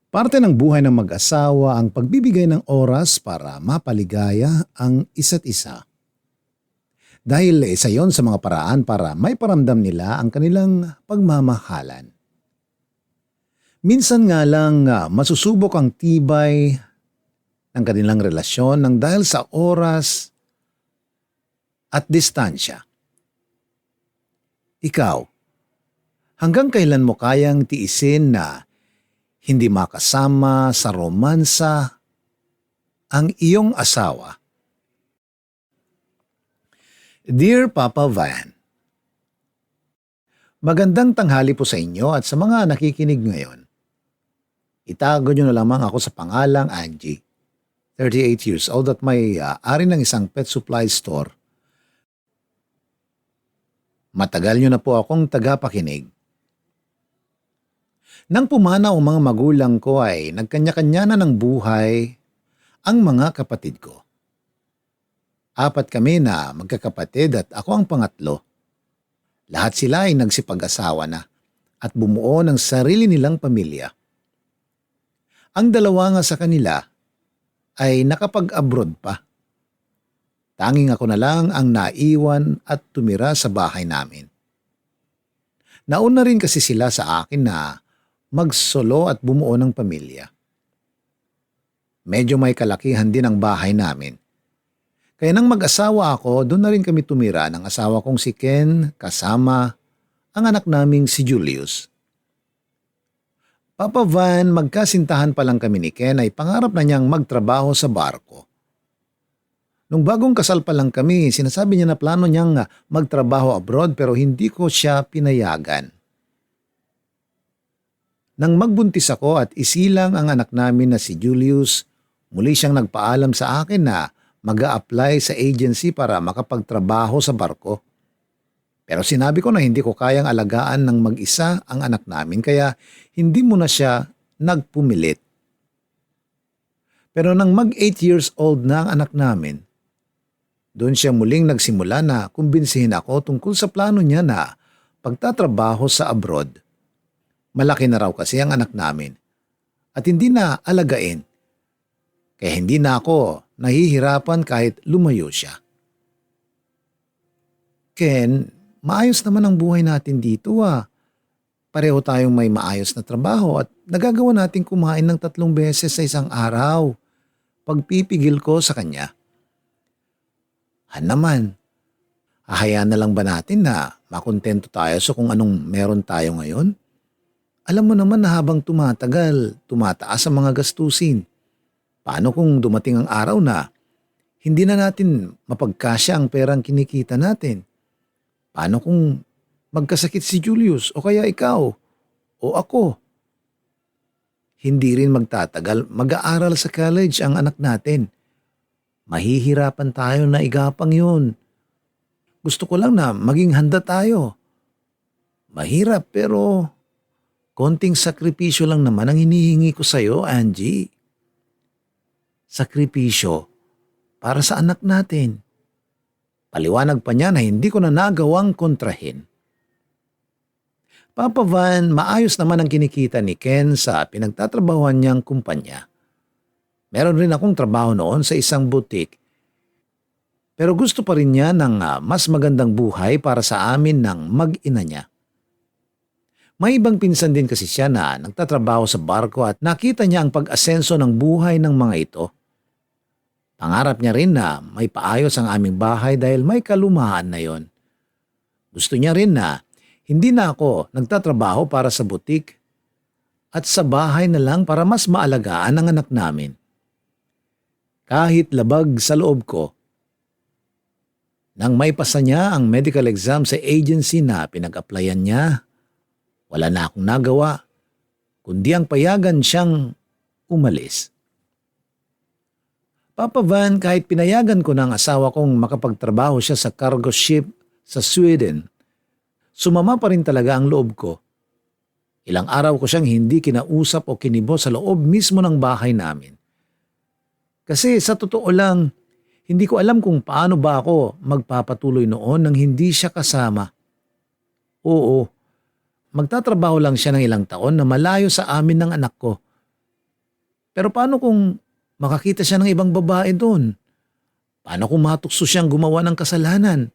Parte ng buhay ng mag-asawa ang pagbibigay ng oras para mapaligaya ang isa't isa. Dahil isa yon sa mga paraan para may paramdam nila ang kanilang pagmamahalan. Minsan nga lang masusubok ang tibay ng kanilang relasyon ng dahil sa oras at distansya. Ikaw, hanggang kailan mo kayang tiisin na hindi makasama sa romansa ang iyong asawa? Dear Papa Van, magandang tanghali po sa inyo at sa mga nakikinig ngayon. Itago niyo na lamang ako sa pangalang Angie, 38 years old at may ari ng isang pet supply store. Matagal niyo na po akong tagapakinig. Nang pumanaw ang mga magulang ko ay nagkanya-kanya na ng buhay ang mga kapatid ko. 4 kami na magkakapatid at ako ang pangatlo. Lahat sila ay nagsipag-asawa na at bumuo ng sarili nilang pamilya. Ang 2 nga sa kanila ay nakapag-abroad pa. Tanging ako na lang ang naiwan at tumira sa bahay namin. Nauna rin kasi sila sa akin na magsolo at bumuo ng pamilya. Medyo may kalakihan din ang bahay namin. Kaya nang mag-asawa ako, doon na rin kami tumira ng asawa kong si Ken kasama ang anak naming si Julius. Papa Van, magkasintahan pa lang kami ni Ken ay pangarap na niyang magtrabaho sa barko. Nung bagong kasal pa lang kami, sinasabi niya na plano niyang magtrabaho abroad pero hindi ko siya pinayagan. Nang magbuntis ako at isilang ang anak namin na si Julius, muli siyang nagpaalam sa akin na mag-a-apply sa agency para makapagtrabaho sa barko. Pero sinabi ko na hindi ko kayang alagaan ng mag-isa ang anak namin kaya hindi mo na siya nagpumilit. Pero nang mag 8 years old na ang anak namin, doon siya muling nagsimula na kumbinsihin ako tungkol sa plano niya na pagtatrabaho sa abroad. Malaki na raw kasi ang anak namin at hindi na alagain. Kaya hindi na ako nahihirapan kahit lumayo siya. Ken, maayos naman ang buhay natin dito . Pareho tayong may maayos na trabaho at nagagawa nating kumain ng 3 beses sa isang araw. Pagpipigil ko sa kanya. Han naman, hahayaan na lang ba natin na makontento tayo sa kung anong meron tayo ngayon? Alam mo naman na habang tumatagal, tumataas ang mga gastusin. Paano kung dumating ang araw na hindi na natin mapagkasya ang perang kinikita natin? Paano kung magkasakit si Julius o kaya ikaw o ako? Hindi rin magtatagal, mag-aaral sa college ang anak natin. Mahihirapan tayo na igapang yun. Gusto ko lang na maging handa tayo. Mahirap pero konting sakripisyo lang naman ang hinihingi ko sa'yo, Angie. Sakripisyo para sa anak natin. Paliwanag pa niya na hindi ko na nagawang kontrahin. Papa Van, maayos naman ang kinikita ni Ken sa pinagtatrabahuan niyang kumpanya. Meron rin akong trabaho noon sa isang boutique. Pero gusto pa rin niya ng mas magandang buhay para sa amin ng mag-ina niya. May ibang pinsan din kasi siya na nagtatrabaho sa barko at nakita niya ang pag-asenso ng buhay ng mga ito. Pangarap niya rin na may paayos ang aming bahay dahil may kalumahan na yon. Gusto niya rin na hindi na ako nagtatrabaho para sa butik at sa bahay na lang para mas maalagaan ang anak namin. Kahit labag sa loob ko, nang may pasa niya ang medical exam sa agency na pinag-applyan niya, wala na akong nagawa, kundi ang payagan siyang umalis. Papa Van, kahit pinayagan ko ng asawa kong makapagtrabaho siya sa cargo ship sa Sweden, sumama pa rin talaga ang loob ko. Ilang araw ko siyang hindi kinausap o kinibo sa loob mismo ng bahay namin. Kasi sa totoo lang, hindi ko alam kung paano ba ako magpapatuloy noon nang hindi siya kasama. Oo, magtatrabaho lang siya ng ilang taon na malayo sa amin ng anak ko. Pero paano kung makakita siya ng ibang babae doon? Paano kung matukso siyang gumawa ng kasalanan?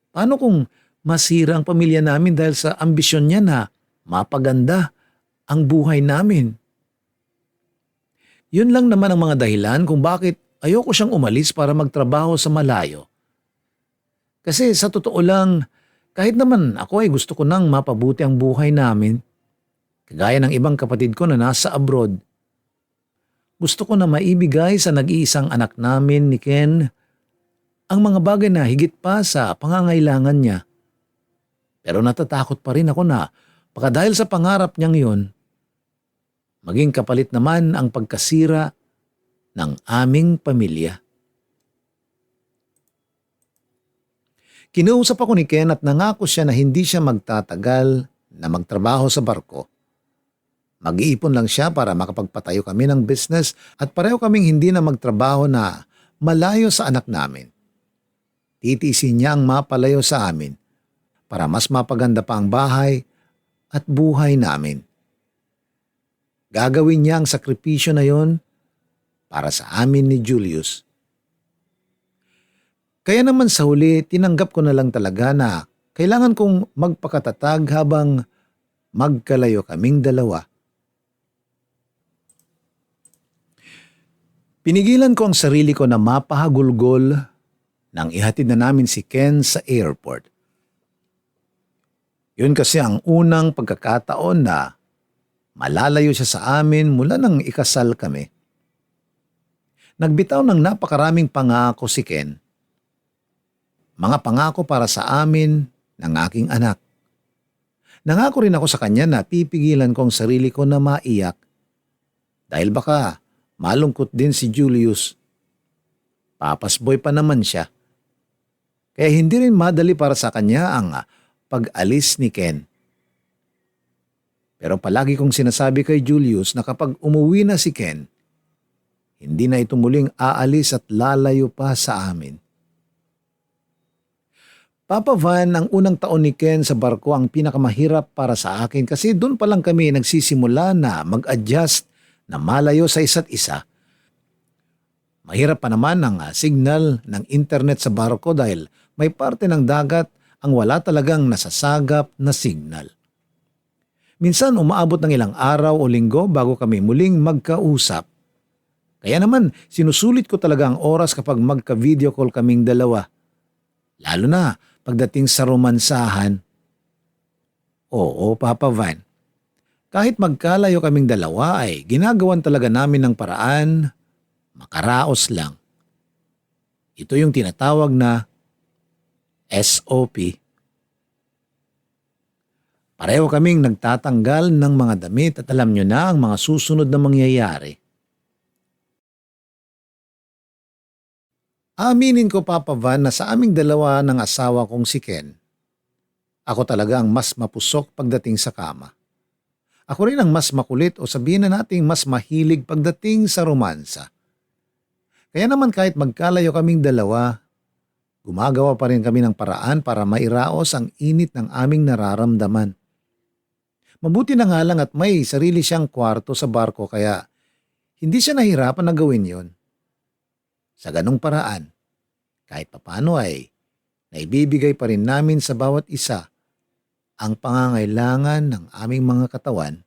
Paano kung masira ang pamilya namin dahil sa ambisyon niya na mapaganda ang buhay namin? Yun lang naman ang mga dahilan kung bakit ayoko siyang umalis para magtrabaho sa malayo. Kasi sa totoo lang, kahit naman ako ay gusto ko nang mapabuti ang buhay namin, kagaya ng ibang kapatid ko na nasa abroad, gusto ko na maibigay sa nag-iisang anak namin ni Ken ang mga bagay na higit pa sa pangangailangan niya. Pero natatakot pa rin ako na baka dahil sa pangarap niyang yun, maging kapalit naman ang pagkasira ng aming pamilya. Kinausap ako ni Ken at nangako siya na hindi siya magtatagal na magtrabaho sa barko. Mag-iipon lang siya para makapagpatayo kami ng business at pareho kaming hindi na magtrabaho na malayo sa anak namin. Titiisin niya ang mapalayo sa amin para mas mapaganda pa ang bahay at buhay namin. Gagawin niya ang sakripisyo na yon para sa amin ni Julius. Kaya naman sa huli, tinanggap ko na lang talaga na kailangan kong magpakatatag habang magkalayo kaming dalawa. Pinigilan ko ang sarili ko na mapahagulgol nang ihatid na namin si Ken sa airport. Yun kasi ang unang pagkakataon na malalayo siya sa amin mula nang ikasal kami. Nagbitaw ng napakaraming pangako si Ken. Mga pangako para sa amin ng aking anak. Nangako rin ako sa kanya na pipigilan ko ang sarili ko na maiyak dahil baka malungkot din si Julius. Papas boy pa naman siya. Kaya hindi rin madali para sa kanya ang pag-alis ni Ken. Pero palagi kong sinasabi kay Julius na kapag umuwi na si Ken, hindi na ito muling aalis at lalayo pa sa amin. Papa Van, ang unang taon ni Ken sa barko ang pinakamahirap para sa akin kasi doon pa lang kami nagsisimula na mag-adjust na malayo sa isa't isa. Mahirap pa naman ang signal ng internet sa barko dahil may parte ng dagat ang wala talagang nasasagap na signal. Minsan umaabot ng ilang araw o linggo bago kami muling magkausap. Kaya naman sinusulit ko talaga ang oras kapag magka-video call kaming dalawa. Lalo na pagdating sa romansahan. Oo, Papa Van. Kahit magkalayo kaming dalawa ay ginagawan talaga namin ng paraan, makaraos lang. Ito yung tinatawag na SOP. Pareho kaming nagtatanggal ng mga damit at alam nyo na ang mga susunod na mangyayari. Aminin ko, Papa Van, na sa aming dalawa ng asawa kong si Ken, ako talaga ang mas mapusok pagdating sa kama. Ako rin ang mas makulit o sabihin na nating mas mahilig pagdating sa romansa. Kaya naman kahit magkalayo kaming dalawa, gumagawa pa rin kami ng paraan para mairaos ang init ng aming nararamdaman. Mabuti na nga lang at may sarili siyang kwarto sa barko kaya hindi siya nahirapan na gawin yon. Sa ganung paraan, kahit papano ay naibibigay pa rin namin sa bawat isa ang pangangailangan ng aming mga katawan.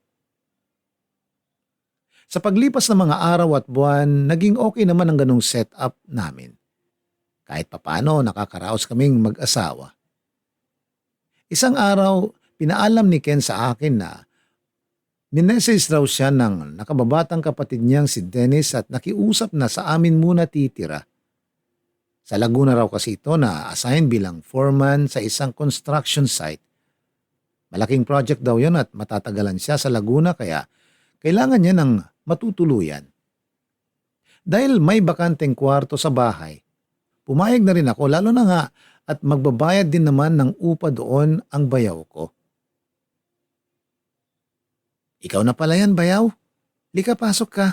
Sa paglipas ng mga araw at buwan, naging okay naman ang ganung setup namin. Kahit papano nakakaraos kaming mag-asawa. Isang araw, pinaalam ni Ken sa akin na minessage raw siya ng nakababatang kapatid niyang si Dennis at nakiusap na sa amin muna titira. Sa Laguna raw kasi ito na assign bilang foreman sa isang construction site. Malaking project daw yon at matatagalan siya sa Laguna kaya kailangan niya ng matutuluyan. Dahil may bakanteng kwarto sa bahay, pumayag na rin ako lalo na nga at magbabayad din naman ng upa doon ang bayaw ko. Ikaw na pala yan, bayaw. Lika, pasok ka.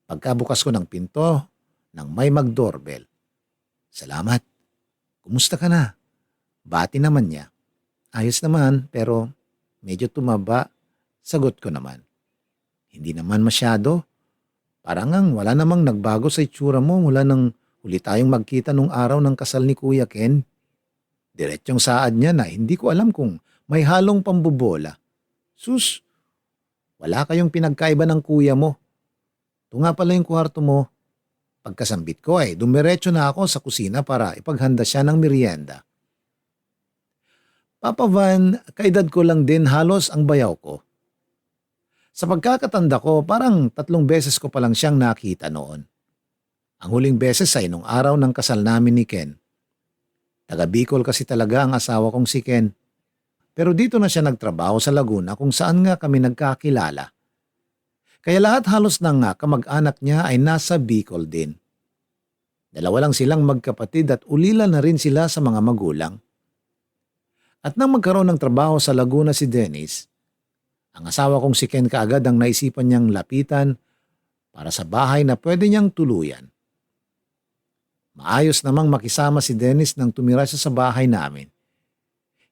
Pagkabukas ko ng pinto, nang may mag-doorbell. Salamat. Kumusta ka na? Bati naman niya. Ayos naman, pero medyo tumaba. Sagot ko naman. Hindi naman masyado. Parang ngang wala namang nagbago sa itsura mo mula nang huli tayong magkita nung araw ng kasal ni Kuya Ken. Diretsyong saad niya na hindi ko alam kung may halong pambobola. Sus, wala kayong pinagkaiba ng kuya mo. Ito nga pala yung kwarto mo. Pagkasambit ko ay dumiretso na ako sa kusina para ipaghanda siya ng merienda. Papa Van, kaedad ko lang din halos ang bayaw ko. Sa pagkakatanda ko, parang 3 beses ko pa lang siyang nakita noon. Ang huling beses ay nung araw ng kasal namin ni Ken. Taga Bicol kasi talaga ang asawa kong si Ken. Pero dito na siya nagtrabaho sa Laguna kung saan nga kami nagkakilala. Kaya lahat halos ng kamag-anak niya ay nasa Bicol din. Dalawa lang silang magkapatid at ulila na rin sila sa mga magulang. At nang magkaroon ng trabaho sa Laguna si Dennis, ang asawa kong si Ken kaagad ang naisipan niyang lapitan para sa bahay na pwede niyang tuluyan. Maayos namang makisama si Dennis nang tumira siya sa bahay namin.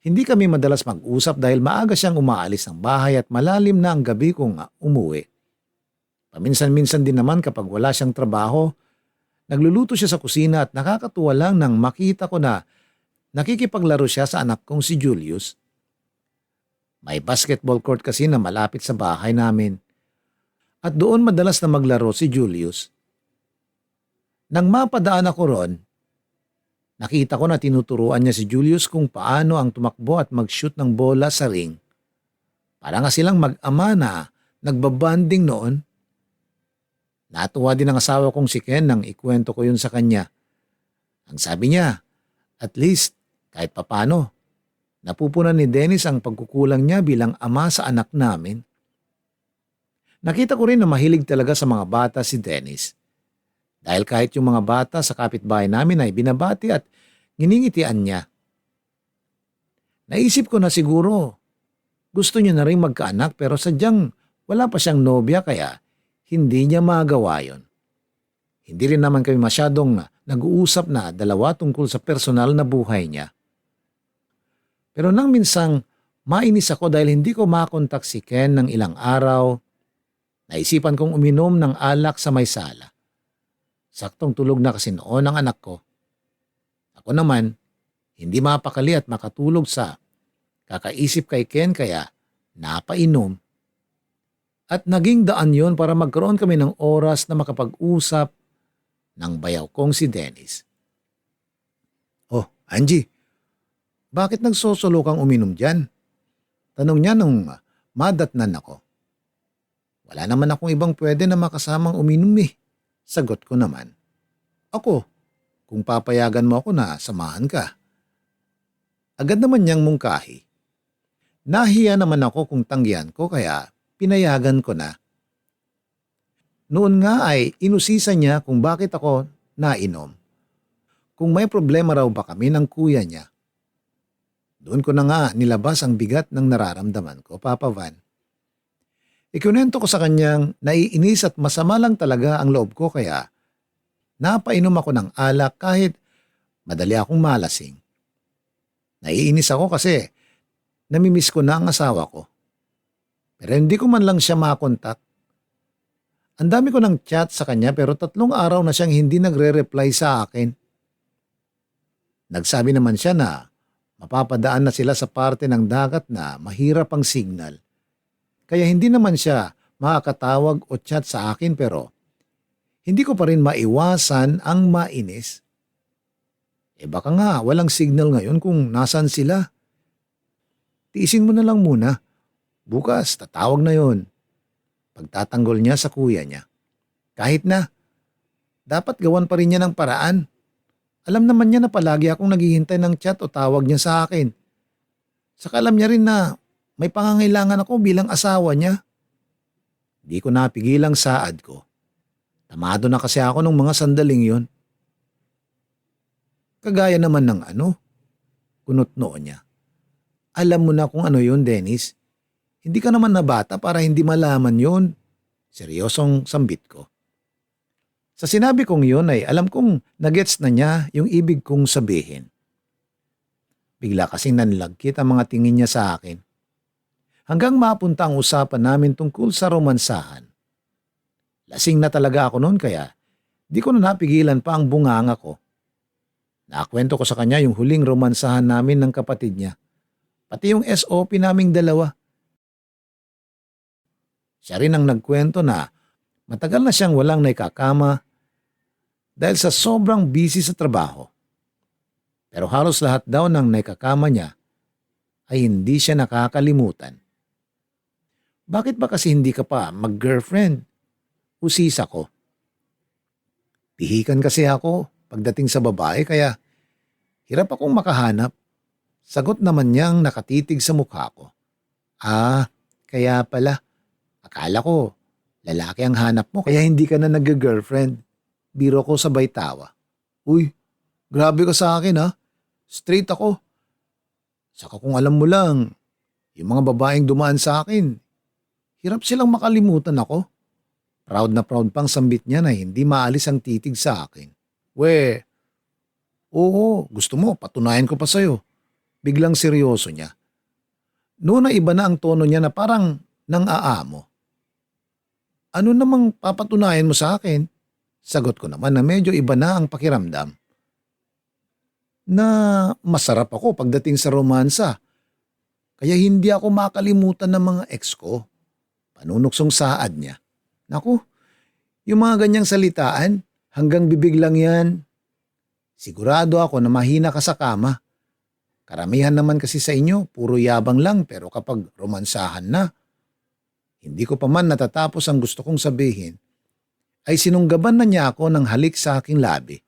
Hindi kami madalas mag-usap dahil maaga siyang umaalis ng bahay at malalim na ang gabi kung umuwi. Paminsan-minsan din naman kapag wala siyang trabaho, nagluluto siya sa kusina at nakakatuwa lang nang makita ko na nakikipaglaro siya sa anak kong si Julius. May basketball court kasi na malapit sa bahay namin. At doon madalas na maglaro si Julius. Nang mapadaan ako ron, nakita ko na tinuturuan niya si Julius kung paano ang tumakbo at mag-shoot ng bola sa ring. Para nga silang mag-ama na nagbabanding noon. Natuwa din ang asawa kong si Ken nang ikwento ko yun sa kanya. Ang sabi niya, at least kahit papano, napupunan ni Dennis ang pagkukulang niya bilang ama sa anak namin. Nakita ko rin na mahilig talaga sa mga bata si Dennis. Dahil kahit yung mga bata sa kapitbahay namin ay binabati at nginingitian niya. Naisip ko na siguro, gusto niya na rin magkaanak pero sadyang wala pa siyang nobya kaya hindi niya magawa yon. Hindi rin naman kami masyadong nag-uusap na dalawa tungkol sa personal na buhay niya. Pero nang minsang mainis ako dahil hindi ko makontak si Ken ng ilang araw, naisipan kong uminom ng alak sa may sala. Saktong tulog na kasi noon ang anak ko. Ako naman, hindi mapakali at makatulog sa kakaisip kay Ken kaya napainom. At naging daan yon para magkaroon kami ng oras na makapag-usap ng bayaw kong si Dennis. Oh, Angie, bakit nagsosolo kang uminom dyan? Tanong niya nung madatnan ako. Wala naman akong ibang pwede na makasamang uminom eh. Sagot ko naman. Ako, kung papayagan mo ako na samahan ka. Agad naman niyang mungkahi. Nahiya naman ako kung tanggihan ko kaya pinayagan ko na. Noon nga ay inusisa niya kung bakit ako nainom. Kung may problema raw ba kami ng kuya niya. Doon ko na nga nilabas ang bigat ng nararamdaman ko, Papa Van. Ikunento ko sa kanyang naiinis at masama lang talaga ang loob ko kaya napainom ako ng alak kahit madali akong malasing. Naiinis ako kasi namimiss ko na ang asawa ko. Pero hindi ko man lang siya makontak. Ang dami ko ng chat sa kanya pero 3 araw na siyang hindi nagre-reply sa akin. Nagsabi naman siya na mapapadaan na sila sa parte ng dagat na mahirap ang signal. Kaya hindi naman siya makakatawag o chat sa akin pero hindi ko pa rin maiwasan ang mainis. Baka nga walang signal ngayon kung nasan sila. Tiisin mo na lang muna. Bukas tatawag na yon. Pagtatanggol niya sa kuya niya. Kahit na, dapat gawan pa rin niya ng paraan. Alam naman niya na palagi akong naghihintay ng chat o tawag niya sa akin. Saka alam niya rin na may pangangailangan ako bilang asawa niya. Di ko napigilang saad ko. Tamado na kasi ako nung mga sandaling yon. Kagaya naman ng kunot noo niya. Alam mo na kung ano yun, Dennis. Hindi ka naman na bata para hindi malaman yun. Seryosong sambit ko. Sa sinabi kong yun ay alam kong nagets na niya yung ibig kong sabihin. Bigla kasing nanlagkit ang mga tingin niya sa akin. Hanggang mapunta ang usapan namin tungkol sa romansahan. Lasing na talaga ako noon kaya di ko na napigilan pa ang bunganga ko. Nakwento ko sa kanya yung huling romansahan namin ng kapatid niya. Pati yung SOP naming dalawa. Siya rin ang nagkwento na matagal na siyang walang naikakama dahil sa sobrang busy sa trabaho. Pero halos lahat daw ng naikakama niya ay hindi siya nakakalimutan. Bakit ba kasi hindi ka pa mag-girlfriend? Usisa ko. Pihikan kasi ako pagdating sa babae kaya hirap akong makahanap. Sagot naman niyang nakatitig sa mukha ko. Ah, kaya pala. Akala ko, lalaki ang hanap mo kaya hindi ka na nag-girlfriend. Biro ko sabay tawa. Uy, grabe ka sa akin ha. Straight ako. Saka kung alam mo lang, yung mga babaeng dumaan sa akin, hirap silang makalimutan ako. Proud na proud pang sambit niya na hindi maalis ang titig sa akin. We, oo, gusto mo, patunayan ko pa sa'yo. Biglang seryoso niya. Noon na iba na ang tono niya na parang nang-aamo. Ano namang papatunayan mo sa akin? Sagot ko naman na medyo iba na ang pakiramdam. Na masarap ako pagdating sa romansa. Kaya hindi ako makalimutan ng mga ex ko. Panunuksong saad niya. Naku, yung mga ganyang salitaan, hanggang bibig lang yan. Sigurado ako na mahina ka sa kama. Karamihan naman kasi sa inyo, puro yabang lang pero kapag romansahan na, hindi ko pa man natatapos ang gusto kong sabihin, ay sinunggaban na niya ako ng halik sa aking labi.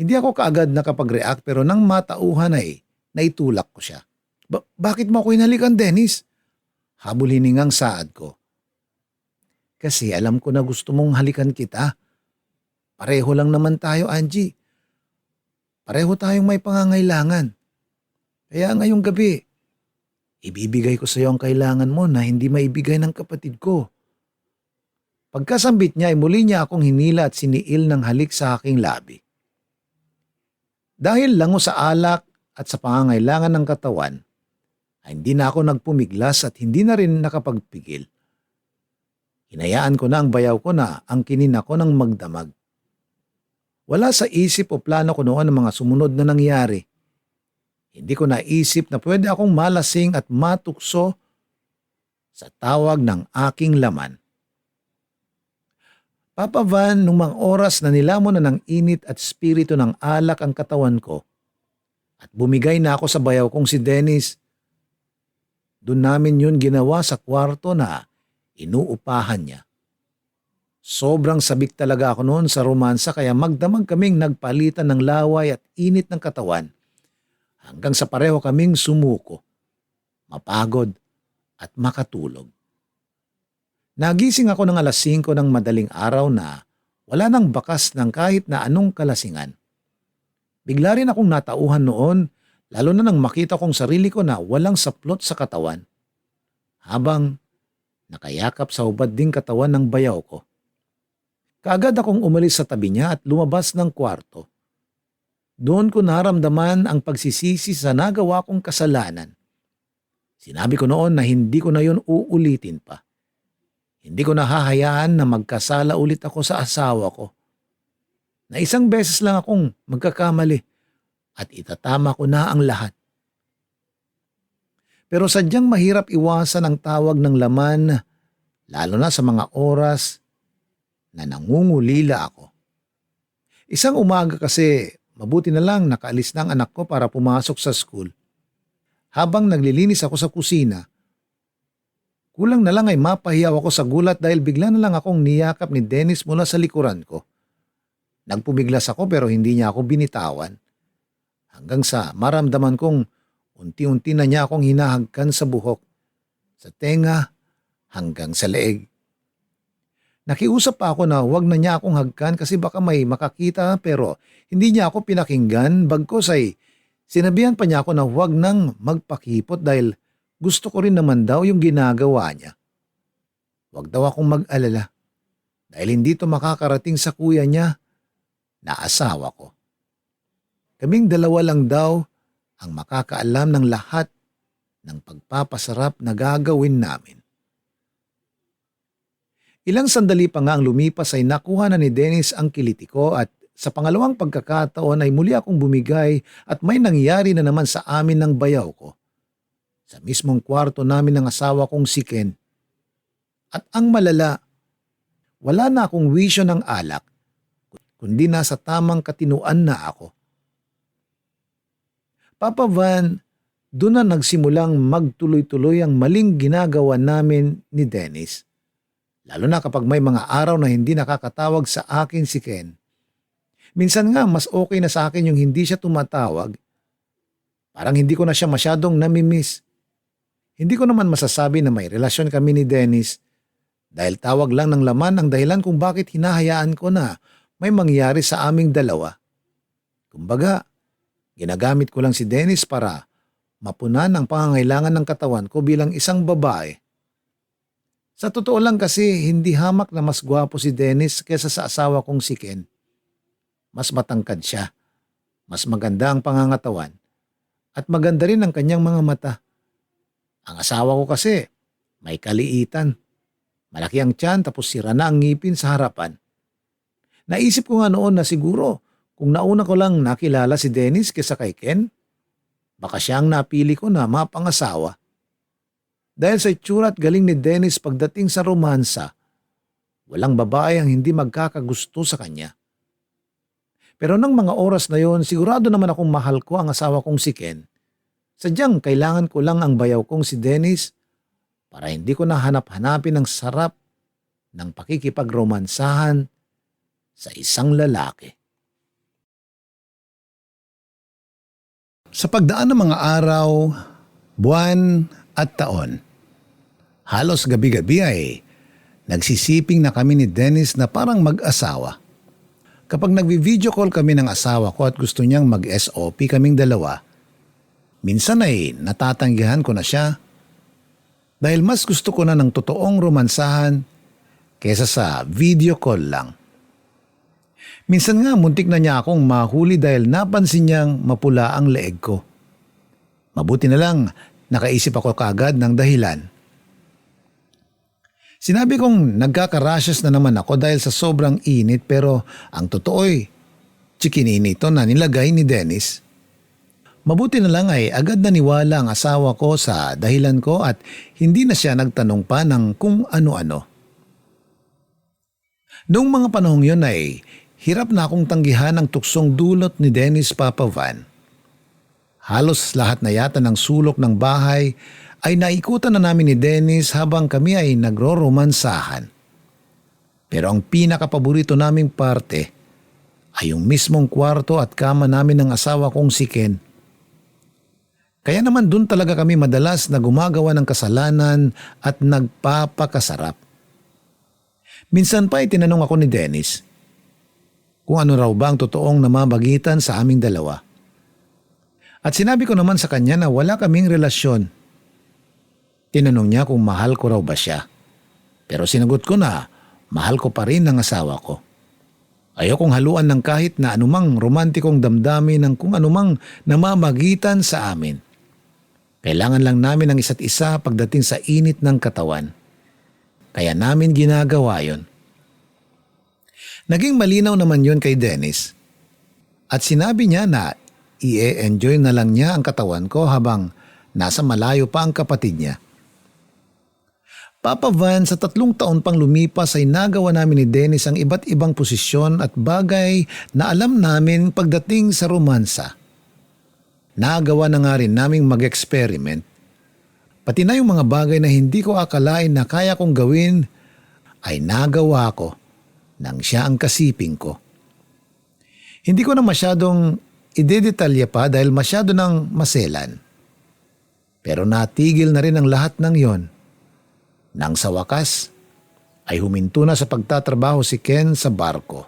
Hindi ako kaagad nakapag-react pero nang matauhan ay naitulak ko siya. Bakit mo ako hinalikan, Dennis? Habol hiningang saad ko. Kasi alam ko na gusto mong halikan kita. Pareho lang naman tayo, Angie. Pareho tayong may pangangailangan. Kaya ngayong gabi, ibibigay ko sa iyo ang kailangan mo na hindi maibigay ng kapatid ko. Pagkasambit niya ay muli niya akong hinila at siniil ng halik sa aking labi. Dahil lango sa alak at sa pangangailangan ng katawan, ay hindi na ako nagpumiglas at hindi na rin nakapagpigil. Hinayaan ko na ang bayaw ko na ang kinina ko ng magdamag. Wala sa isip o plano ko noon ang mga sumunod na nangyari. Hindi ko naisip na pwede akong malasing at matukso sa tawag ng aking laman. Papa Van, nung mga oras na nilamon na ng init at spirito ng alak ang katawan ko at bumigay na ako sa bayaw kong si Dennis, doon namin yun ginawa sa kwarto na inuupahan niya. Sobrang sabik talaga ako noon sa romansa kaya magdamag kaming nagpalitan ng laway at init ng katawan hanggang sa pareho kaming sumuko, mapagod at makatulog. Nagising ako ng 5:00 ng madaling araw na wala nang bakas ng kahit na anong kalasingan. Bigla rin akong natauhan noon lalo na nang makita kong sarili ko na walang saplot sa katawan habang nakayakap sa hubad ding katawan ng bayaw ko. Kaagad akong umalis sa tabi niya at lumabas ng kwarto. Doon ko naramdaman ang pagsisisi sa nagawa kong kasalanan. Sinabi ko noon na hindi ko na yun uulitin pa. Hindi ko nahahayaan na magkasala ulit ako sa asawa ko. Na isang beses lang akong magkakamali at itatama ko na ang lahat. Pero sadyang mahirap iwasan ang tawag ng laman, lalo na sa mga oras na nangungulila ako. Isang umaga kasi, mabuti na lang nakaalis na ang anak ko para pumasok sa school. Habang naglilinis ako sa kusina, kulang na lang ay mapahiyaw ako sa gulat dahil bigla na lang akong niyakap ni Dennis mula sa likuran ko. Nagpumiglas ako pero hindi niya ako binitawan. Hanggang sa maramdaman kong unti-unti na niya akong hinahagkan sa buhok, sa tenga hanggang sa leeg. Nakiusap pa ako na huwag na niya akong hagkan kasi baka may makakita pero hindi niya ako pinakinggan bagkus ay sinabihan pa niya ako na huwag nang magpakipot dahil gusto ko rin naman daw yung ginagawa niya. Huwag daw akong mag-alala dahil hindi to makakarating sa kuya niya na asawa ko. Kaming dalawa lang daw ang makakaalam ng lahat ng pagpapasarap na gagawin namin. Ilang sandali pa nga ang lumipas ay nakuha na ni Dennis ang kiliti ko at sa pangalawang pagkakataon ay muli akong bumigay at may nangyari na naman sa amin ng bayaw ko. Sa mismong kwarto namin ng asawa kong si Ken. At ang malala, wala na akong wisyo ng alak, kundi nasa tamang katinuan na ako. Papa Van, doon na nagsimulang magtuloy-tuloy ang maling ginagawa namin ni Dennis. Lalo na kapag may mga araw na hindi nakakatawag sa akin si Ken. Minsan nga mas okay na sa akin yung hindi siya tumatawag. Parang hindi ko na siya masyadong namimiss. Hindi ko naman masasabi na may relasyon kami ni Dennis dahil tawag lang ng laman ang dahilan kung bakit hinahayaan ko na may mangyari sa aming dalawa. Kumbaga, ginagamit ko lang si Dennis para mapunan ang pangangailangan ng katawan ko bilang isang babae. Sa totoo lang kasi hindi hamak na mas gwapo si Dennis kaysa sa asawa kong si Ken. Mas matangkad siya, mas maganda ang pangangatawan, at maganda rin ang kanyang mga mata. Ang asawa ko kasi, may kaliitan. Malaki ang tiyan tapos sira na ang ngipin sa harapan. Naisip ko nga noon na siguro kung nauna ko lang nakilala si Dennis kaysa kay Ken, baka siya ang napili ko na mapangasawa. Dahil sa itsura at galing ni Dennis pagdating sa romansa, walang babae ang hindi magkakagusto sa kanya. Pero nang mga oras na yon, sigurado naman akong mahal ko ang asawa kong si Ken. Sadyang kailangan ko lang ang bayaw kong si Dennis para hindi ko na hanap-hanapin ang sarap ng pakikipagromansahan sa isang lalaki. Sa pagdaan ng mga araw, buwan at taon, halos gabi-gabi ay nagsisiping na kami ni Dennis na parang mag-asawa. Kapag nagvi-video call kami ng asawa ko at gusto niyang mag-SOP kaming dalawa, minsan ay natatanggihan ko na siya dahil mas gusto ko na ng totoong romansahan kaysa sa video call lang. Minsan nga muntik na niya akong mahuli dahil napansin niyang mapula ang leeg ko. Mabuti na lang nakaisip ako kaagad ng dahilan. Sinabi kong nagkaka-rashes na naman ako dahil sa sobrang init pero ang totoo'y chikinini ito na nilagay ni Dennis. Mabuti na lang ay agad naniwala ang asawa ko sa dahilan ko at hindi na siya nagtanong pa ng kung ano-ano. Noong mga panahong yun ay hirap na akong tanggihan ang tuksong dulot ni Dennis Papa Van. Halos lahat na yata ng sulok ng bahay ay naikutan na namin ni Dennis habang kami ay nagro-romansahan. Pero ang pinakapaborito naming parte ay yung mismong kwarto at kama namin ng asawa kong si Ken. Kaya naman dun talaga kami madalas na gumagawa ng kasalanan at nagpapakasarap. Minsan pa ay tinanong ako ni Dennis kung ano raw ba ang totoong namabagitan sa aming dalawa. At sinabi ko naman sa kanya na wala kaming relasyon. Tinanong niya kung mahal ko raw ba siya. Pero sinagot ko na mahal ko pa rin ang asawa ko. Ayokong haluan ng kahit na anumang romantikong damdamin ng kung anumang namamagitan sa amin. Kailangan lang namin ang isa't isa pagdating sa init ng katawan. Kaya namin ginagawa yon. Naging malinaw naman yon kay Dennis. At sinabi niya na i-enjoy na lang niya ang katawan ko habang nasa malayo pa ang kapatid niya. Papa Van, sa 3 taon pang lumipas ay nagawa namin ni Dennis ang iba't ibang posisyon at bagay na alam namin pagdating sa romansa. Nagawa na nga rin naming mag-experiment. Pati na yung mga bagay na hindi ko akalain na kaya kong gawin ay nagawa ko nang siya ang kasiping ko. Hindi ko na masyadong idedetalya pa dahil masyado nang maselan. Pero natigil na rin ang lahat ng yon. Nang sa wakas ay huminto na sa pagtatrabaho si Ken sa barko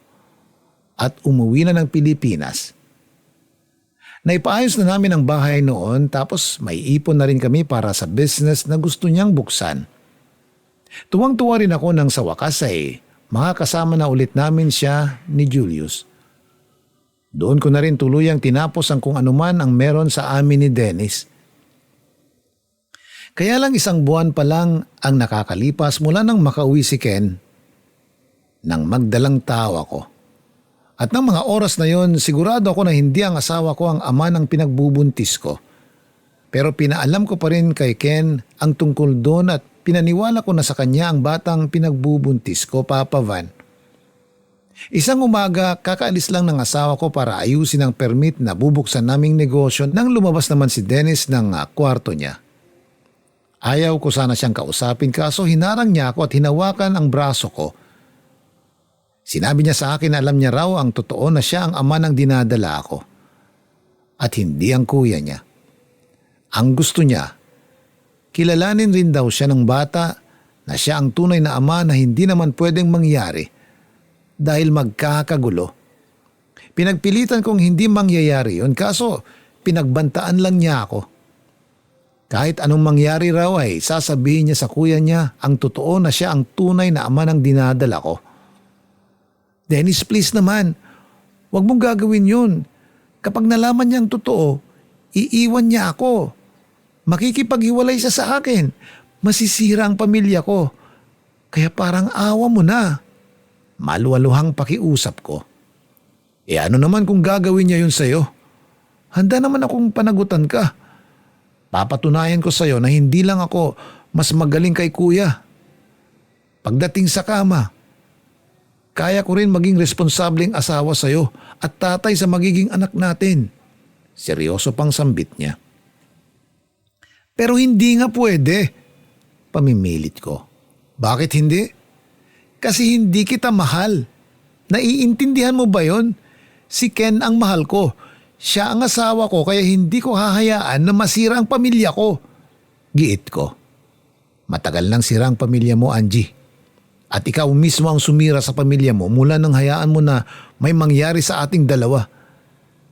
at umuwi na ng Pilipinas. Naipaayos na namin ang bahay noon tapos may ipon na rin kami para sa business na gusto niyang buksan. Tuwang-tuwa rin ako nang sa wakas ay makakasama na ulit namin siya ni Julius. Doon ko na rin tuluyang tinapos ang kung anuman ang meron sa amin ni Dennis. Kaya lang 1 buwan pa lang ang nakakalipas mula nang makauwi si Ken ng magdalang tawa ko. At ng mga oras na yon, sigurado ako na hindi ang asawa ko ang ama ng pinagbubuntis ko. Pero pinaalam ko pa rin kay Ken ang tungkol doon at pinaniwala ko na sa kanya ang batang pinagbubuntis ko, Papa Van. Isang umaga, kakaalis lang ng asawa ko para ayusin ang permit na bubuksan naming negosyo nang lumabas naman si Dennis ng kwarto niya. Ayaw ko sana siyang kausapin kaso hinarang niya ako at hinawakan ang braso ko. Sinabi niya sa akin na alam niya raw ang totoo na siya ang ama ng dinadala ko at hindi ang kuya niya. Ang gusto niya, kilalanin rin daw siya ng bata na siya ang tunay na ama na hindi naman pwedeng mangyari dahil magkakagulo. Pinagpilitan kong hindi mangyayari yun kaso pinagbantaan lang niya ako. Kahit anong mangyari raw ay sasabihin niya sa kuya niya ang totoo na siya ang tunay na ama ng dinadala ko. Dennis, please naman, huwag mong gagawin yun. Kapag nalaman niya ang totoo, iiwan niya ako. Makikipaghiwalay siya sa akin. Masisira ang pamilya ko. Kaya parang awa mo na. Maluwaluhang pakiusap ko. Ano naman kung gagawin niya yun sa'yo? Handa naman akong panagutan ka. Papatunayan ko sa'yo na hindi lang ako mas magaling kay kuya. Pagdating sa kama, kaya ko rin maging responsableng asawa sa'yo at tatay sa magiging anak natin. Seryoso pang sambit niya. Pero hindi nga pwede. Pamimilit ko. Bakit hindi? Kasi hindi kita mahal. Naiintindihan mo ba yon? Si Ken ang mahal ko. Siya ang asawa ko kaya hindi ko hahayaan na masira ang pamilya ko. Giit ko. Matagal nang sira ang pamilya mo, Angie. At ikaw mismo ang sumira sa pamilya mo mula nang hayaan mo na may mangyari sa ating dalawa.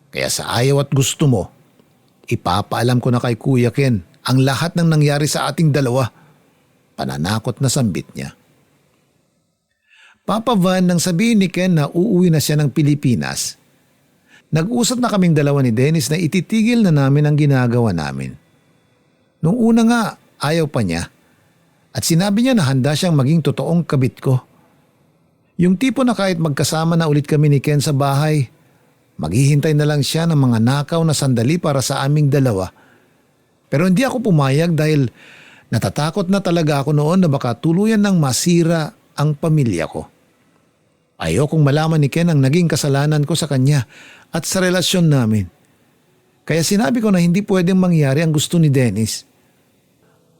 Kaya sa ayaw at gusto mo, ipapaalam ko na kay Kuya Ken ang lahat ng nangyari sa ating dalawa. Pananakot na sambit niya. Papa Van, nang sabihin ni Ken na uuwi na siya ng Pilipinas, nag-usap na kaming dalawa ni Dennis na ititigil na namin ang ginagawa namin. Nung una nga, ayaw pa niya. At sinabi niya na handa siyang maging totoong kabit ko. Yung tipo na kahit magkasama na ulit kami ni Ken sa bahay, maghihintay na lang siya ng mga nakaw na sandali para sa aming dalawa. Pero hindi ako pumayag dahil natatakot na talaga ako noon na baka tuluyan ng masira ang pamilya ko. Ayokong malaman ni Ken ang naging kasalanan ko sa kanya at sa relasyon namin. Kaya sinabi ko na hindi pwedeng mangyari ang gusto ni Dennis.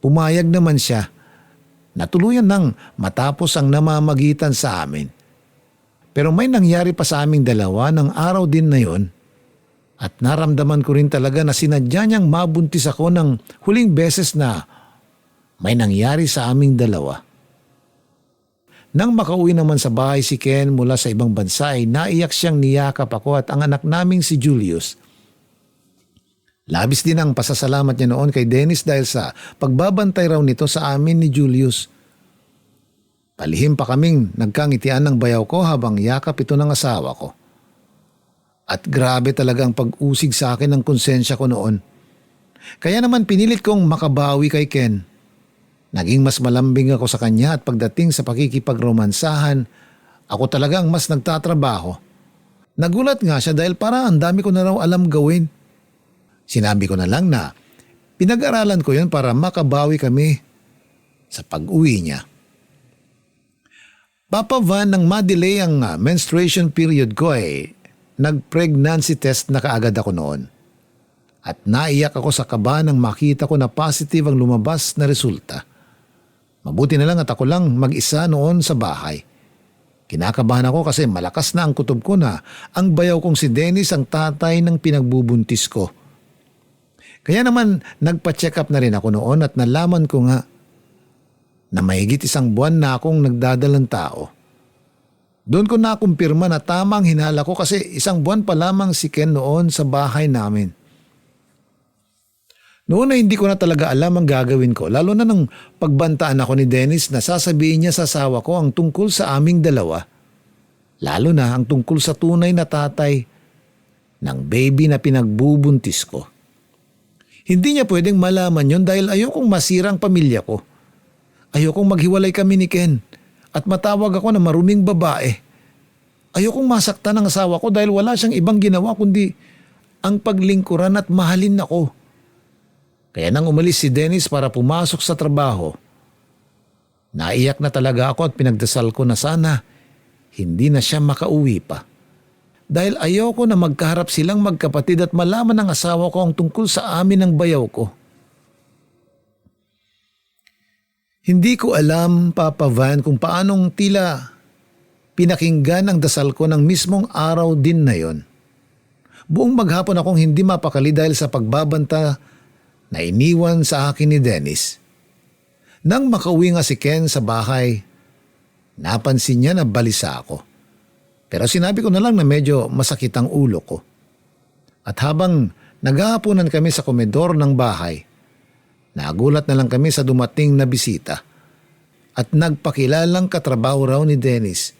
Pumayag naman siya. Natuluyan nang matapos ang namamagitan sa amin. Pero may nangyari pa sa aming dalawa ng araw din na yon. At naramdaman ko rin talaga na sinadya niyang mabuntis ako ng huling beses na may nangyari sa aming dalawa. Nang makauwi naman sa bahay si Ken mula sa ibang bansa ay naiyak siyang niyakap ako at ang anak naming si Julius. Labis din ang pasasalamat niya noon kay Dennis dahil sa pagbabantay raw nito sa amin ni Julius. Palihim pa kaming nagkangitian ng bayaw ko habang yakap ito ng asawa ko. At grabe talaga ang pag-usig sa akin ng konsensya ko noon. Kaya naman pinilit kong makabawi kay Ken. Naging mas malambing ako sa kanya at pagdating sa pakikipagromansahan, ako talagang mas nagtatrabaho. Nagulat nga siya dahil parang ang dami ko na raw alam gawin. Sinabi ko na lang na pinag-aralan ko yun para makabawi kami sa pag-uwi niya. Papa Van, nang ma-delay ang menstruation period ko ay nag-pregnancy test na kaagad ako noon. At naiyak ako sa kaba nang makita ko na positive ang lumabas na resulta. Mabuti na lang at ako lang mag-isa noon sa bahay. Kinakabahan ako kasi malakas na ang kutob ko na ang bayaw kong si Dennis ang tatay ng pinagbubuntis ko. Kaya naman nagpa-check up na rin ako noon at nalaman ko nga na mahigit 1 buwan na akong nagdadalang tao. Doon ko nakumpirma na tama ang hinala ko kasi 1 buwan pa lamang si Ken noon sa bahay namin. Noon na hindi ko na talaga alam ang gagawin ko, lalo na nang pagbantaan ako ni Dennis na sasabihin niya sa asawa ko ang tungkol sa aming dalawa. Lalo na ang tungkol sa tunay na tatay ng baby na pinagbubuntis ko. Hindi niya pwedeng malaman yon dahil ayokong masira ang pamilya ko. Ayokong maghiwalay kami ni Ken at matawag ako na maruming babae. Ayokong masaktan ng asawa ko dahil wala siyang ibang ginawa kundi ang paglingkuran at mahalin ako. Kaya nang umalis si Dennis para pumasok sa trabaho, naiyak na talaga ako at pinagdasal ko na sana hindi na siya makauwi pa. Dahil ayoko na magkaharap silang magkapatid at malaman ng asawa ko ang tungkol sa amin ng bayaw ko. Hindi ko alam, Papa Van, kung paanong tila pinakinggan ang dasal ko ng mismong araw din na yon. Buong maghapon akong hindi mapakali dahil sa pagbabanta na iniwan sa akin ni Dennis. Nang makauwi nga si Ken sa bahay, napansin niya na balisa ako. Pero sinabi ko na lang na medyo masakit ang ulo ko. At habang naghahaponan kami sa komedor ng bahay, nagulat na lang kami sa dumating na bisita at nagpakilalang katrabaho raw ni Dennis.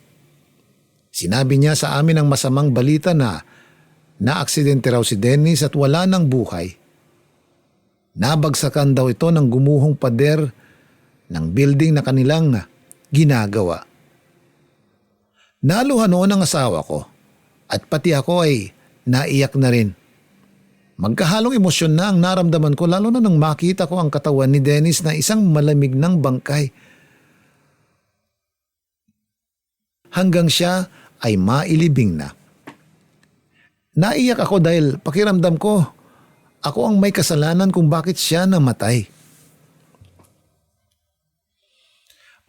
Sinabi niya sa amin ang masamang balita na naaksidente raw si Dennis at wala ng buhay. Nabagsakan daw ito ng gumuhong pader ng building na kanilang ginagawa. Naluha noon ang asawa ko at pati ako ay naiyak na rin. Magkahalong emosyon na ang naramdaman ko lalo na nang makita ko ang katawan ni Dennis na isang malamig ng bangkay. Hanggang siya ay mailibing na. Naiyak ako dahil pakiramdam ko ako ang may kasalanan kung bakit siya namatay.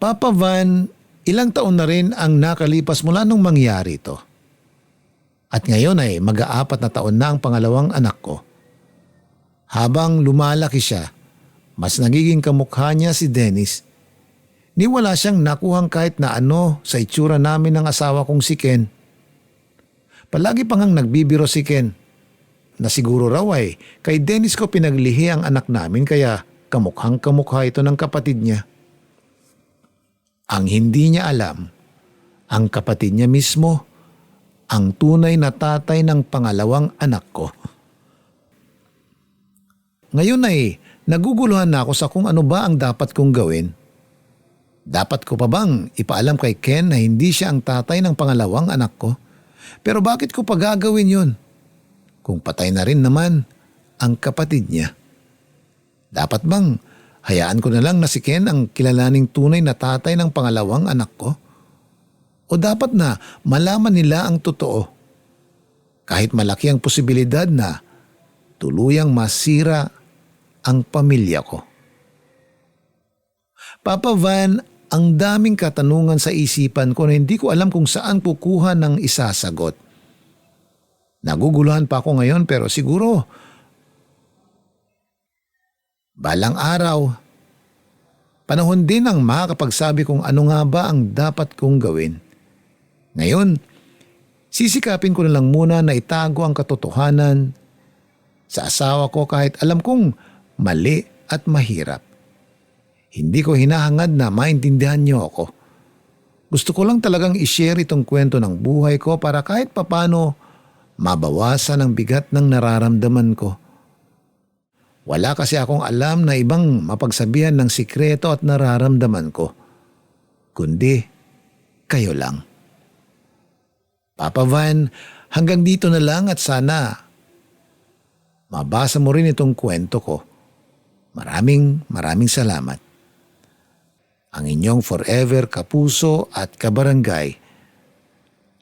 Papa Van, ilang taon na rin ang nakalipas mula nung mangyari ito. At ngayon ay mag-aapat na taon na ang pangalawang anak ko. Habang lumalaki siya, mas nagiging kamukha niya si Dennis. Ni wala siyang nakuhang kahit na ano sa itsura namin ng asawa kong si Ken. Palagi pang nagbibiro si Ken na siguro raw ay kay Dennis ko pinaglihi ang anak namin kaya kamukhang kamukha ito ng kapatid niya. Ang hindi niya alam, ang kapatid niya mismo ang tunay na tatay ng pangalawang anak ko. Ngayon ay naguguluhan na ako sa kung ano ba ang dapat kong gawin. Dapat ko pa bang ipaalam kay Ken na hindi siya ang tatay ng pangalawang anak ko? Pero bakit ko pa gagawin yun? Kung patay na rin naman ang kapatid niya. Dapat bang hayaan ko na lang na si Ken ang kilalaning tunay na tatay ng pangalawang anak ko? O dapat na malaman nila ang totoo? Kahit malaki ang posibilidad na tuluyang masira ang pamilya ko. Papa Van, ang daming katanungan sa isipan ko na hindi ko alam kung saan kukuha ng isasagot. Naguguluhan pa ako ngayon pero siguro balang araw, panahon din ang makakapagsabi kung ano nga ba ang dapat kong gawin. Ngayon, sisikapin ko na lang muna na itago ang katotohanan sa asawa ko kahit alam kong mali at mahirap. Hindi ko hinahangad na maintindihan niyo ako. Gusto ko lang talagang i-share itong kwento ng buhay ko para kahit papano mabawasan ang bigat ng nararamdaman ko. Wala kasi akong alam na ibang mapagsabihan ng sikreto at nararamdaman ko, kundi kayo lang. Papa Van, hanggang dito na lang at sana mabasa mo rin itong kwento ko. Maraming salamat. Ang inyong forever kapuso at kabarangay,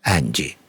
Angie.